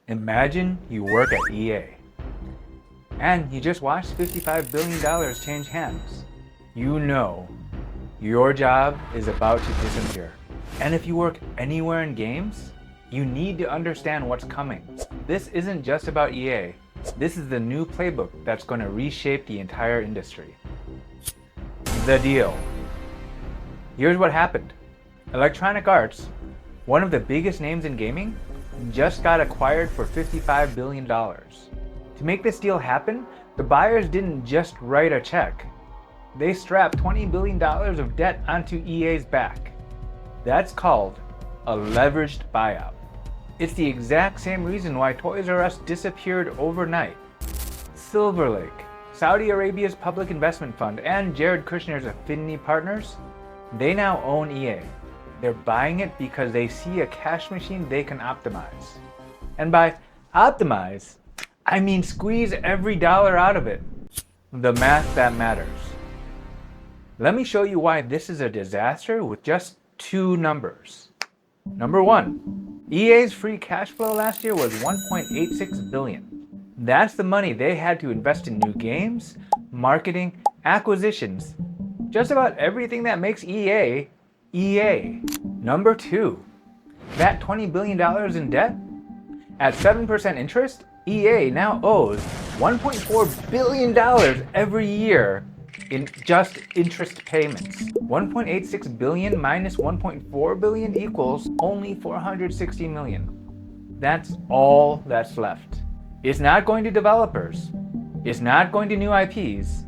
Imagine you work at EA and you just watched $55 billion change hands. You know your job is about to disappear. And if you work anywhere in games, you need to understand what's coming. This isn't just about EA. This is the new playbook that's going to reshape the entire industry. The deal. Here's what happened. Electronic Arts, one of the biggest names in gaming, just got acquired for $55 billion. To make this deal happen, the buyers didn't just write a check. They strapped $20 billion of debt onto EA's back. That's called a leveraged buyout. It's the exact same reason why Toys R Us disappeared overnight. Silver Lake, Saudi Arabia's public investment fund, and Jared Kushner's affinity partners, they now own EA. They're buying it because they see a cash machine they can optimize. And by optimize, I mean squeeze every dollar out of it. The math that matters. Let me show you why this is a disaster with just two numbers. Number one, EA's free cash flow last year was $1.86 billion. That's the money they had to invest in new games, marketing, acquisitions, just about everything that makes EA, EA. Number two, that $20 billion in debt? At 7% interest, EA now owes $1.4 billion every year in just interest payments. 1.86 billion minus 1.4 billion equals only 460 million. That's all that's left. It's not going to developers. It's not going to new IPs.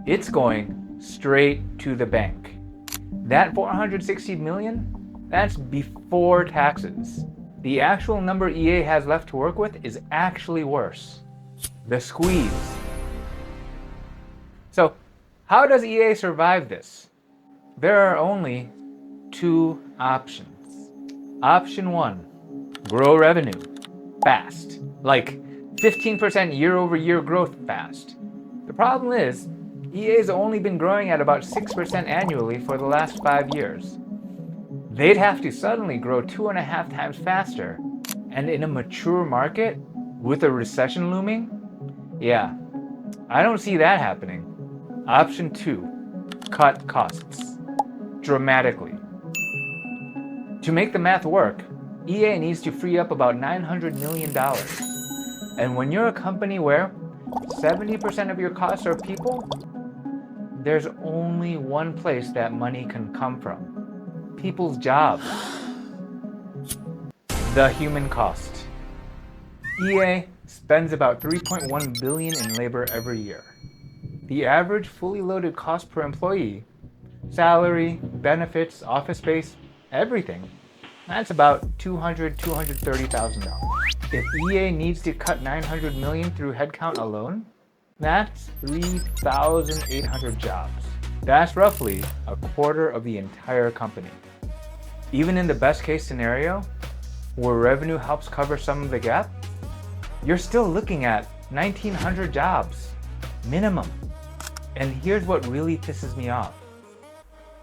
It's going straight to the bank. That 460 million, that's before taxes. The actual number EA has left to work with is actually worse. The squeeze. So, how does EA survive this? There are only two options. Option one, grow revenue fast, like 15% year-over-year growth fast. The problem is, EA's only been growing at about 6% annually for the last 5 years. They'd have to suddenly grow 2.5 times faster, and in a mature market with a recession looming, yeah, I don't see that happening. Option two, cut costs dramatically. To make the math work, EA needs to free up about $900 million. And when you're a company where 70% of your costs are people, there's only one place that money can come from: people's jobs. The human cost. EA spends about $3.1 billion in labor every year. The average fully loaded cost per employee, salary, benefits, office space, everything, that's about $230,000. If EA needs to cut $900 million through headcount alone, that's 3,800 jobs. That's roughly a quarter of the entire company. Even in the best case scenario, where revenue helps cover some of the gap, you're still looking at 1,900 jobs, minimum. And here's what really pisses me off.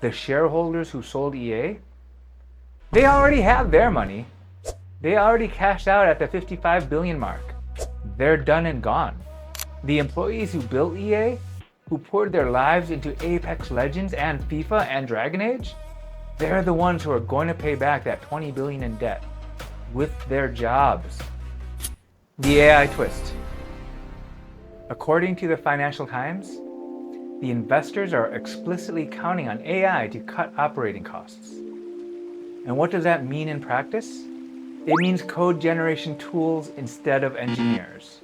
The shareholders who sold EA, they already have their money. They already cashed out at the 55 billion mark. They're done and gone. The employees who built EA, who poured their lives into Apex Legends and FIFA and Dragon Age, they're the ones who are going to pay back that 20 billion in debt with their jobs. The AI twist. According to the Financial Times, the investors are explicitly counting on AI to cut operating costs. And what does that mean in practice? It means code generation tools instead of engineers,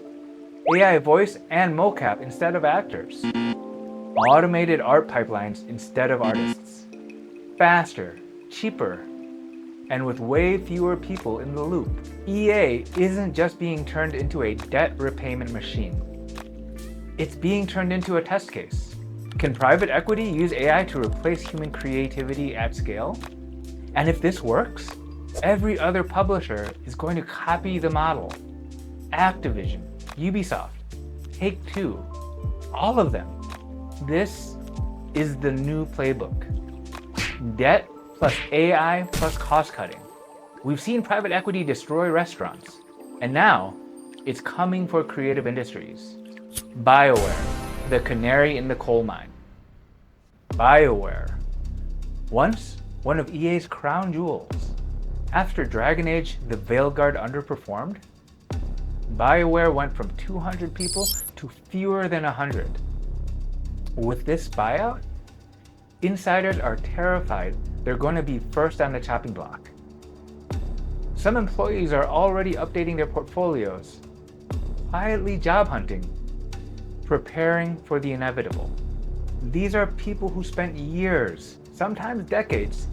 AI voice and mocap instead of actors, automated art pipelines instead of artists, faster, cheaper, and with way fewer people in the loop. EA isn't just being turned into a debt repayment machine. It's being turned into a test case. Can private equity use AI to replace human creativity at scale? And if this works, every other publisher is going to copy the model. Activision, Ubisoft, Take-Two, all of them. This is the new playbook. Debt plus AI plus cost cutting. We've seen private equity destroy restaurants. And now, it's coming for creative industries. BioWare, the canary in the coal mine. BioWare, once one of EA's crown jewels. After Dragon Age, the Veilguard underperformed, BioWare went from 200 people to fewer than 100. With this buyout, insiders are terrified they're going to be first on the chopping block. Some employees are already updating their portfolios, quietly job hunting, preparing for the inevitable. These are people who spent years, sometimes decades,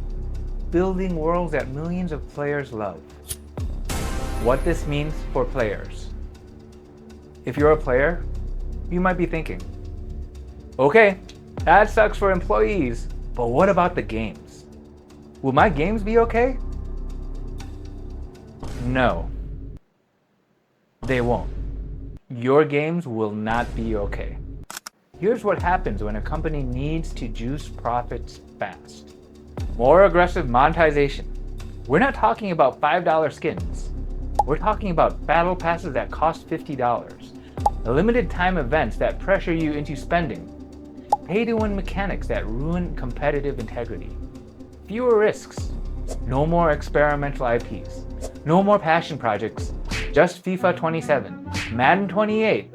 building worlds that millions of players love. What this means for players. If you're a player, you might be thinking, okay, that sucks for employees, but what about the games? Will my games be okay? No, they won't. Your games will not be okay. Here's what happens when a company needs to juice profits fast. More aggressive monetization. We're not talking about $5 skins. We're talking about battle passes that cost $50, limited time events that pressure you into spending, pay-to-win mechanics that ruin competitive integrity, fewer risks, no more experimental IPs, no more passion projects, just FIFA 27, Madden 28,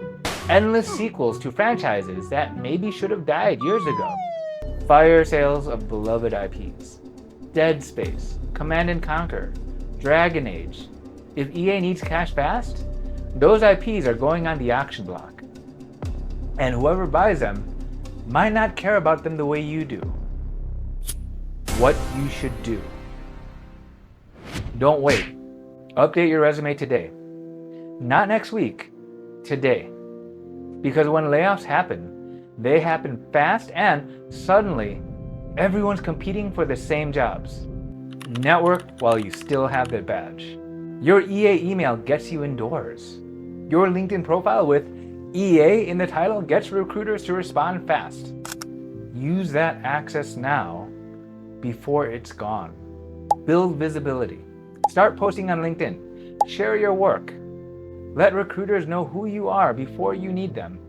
endless sequels to franchises that maybe should have died years ago, fire sales of beloved IPs, Dead Space, Command & Conquer, Dragon Age. If EA needs cash fast, those IPs are going on the auction block. And whoever buys them might not care about them the way you do. What you should do. Don't wait. Update your resume today. Not next week, today. Because when layoffs happen, they happen fast and suddenly everyone's competing for the same jobs. Network while you still have the badge. Your EA email gets you indoors. Your LinkedIn profile with EA in the title gets recruiters to respond fast. Use that access now before it's gone. Build visibility. Start posting on LinkedIn. Share your work. Let recruiters know who you are before you need them.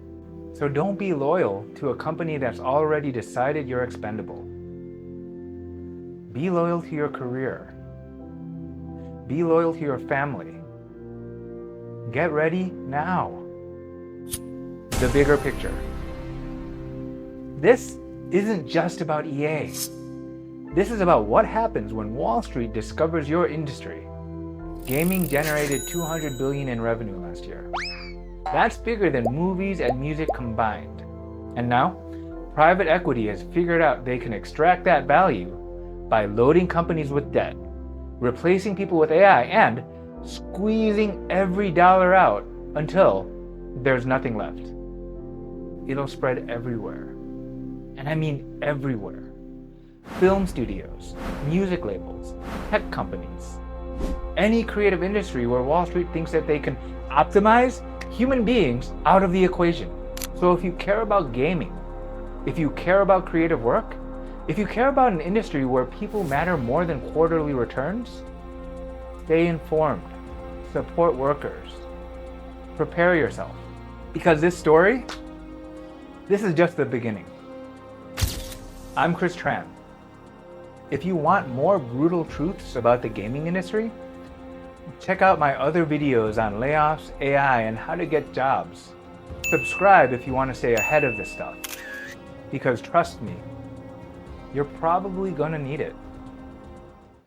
So don't be loyal to a company that's already decided you're expendable. Be loyal to your career. Be loyal to your family. Get ready now. The bigger picture. This isn't just about EA. This is about what happens when Wall Street discovers your industry. Gaming generated $200 billion in revenue last year. That's bigger than movies and music combined. And now, private equity has figured out they can extract that value by loading companies with debt, replacing people with AI, and squeezing every dollar out until there's nothing left. It'll spread everywhere. And I mean everywhere. Film studios, music labels, tech companies, any creative industry where Wall Street thinks that they can optimize human beings out of the equation. So if you care about gaming, if you care about creative work, if you care about an industry where people matter more than quarterly returns, stay informed, support workers, prepare yourself. Because this story, this is just the beginning. I'm Chris Tran. If you want more brutal truths about the gaming industry, check out my other videos on layoffs, AI, and how to get jobs. Subscribe if you want to stay ahead of this stuff. Because trust me, you're probably gonna need it.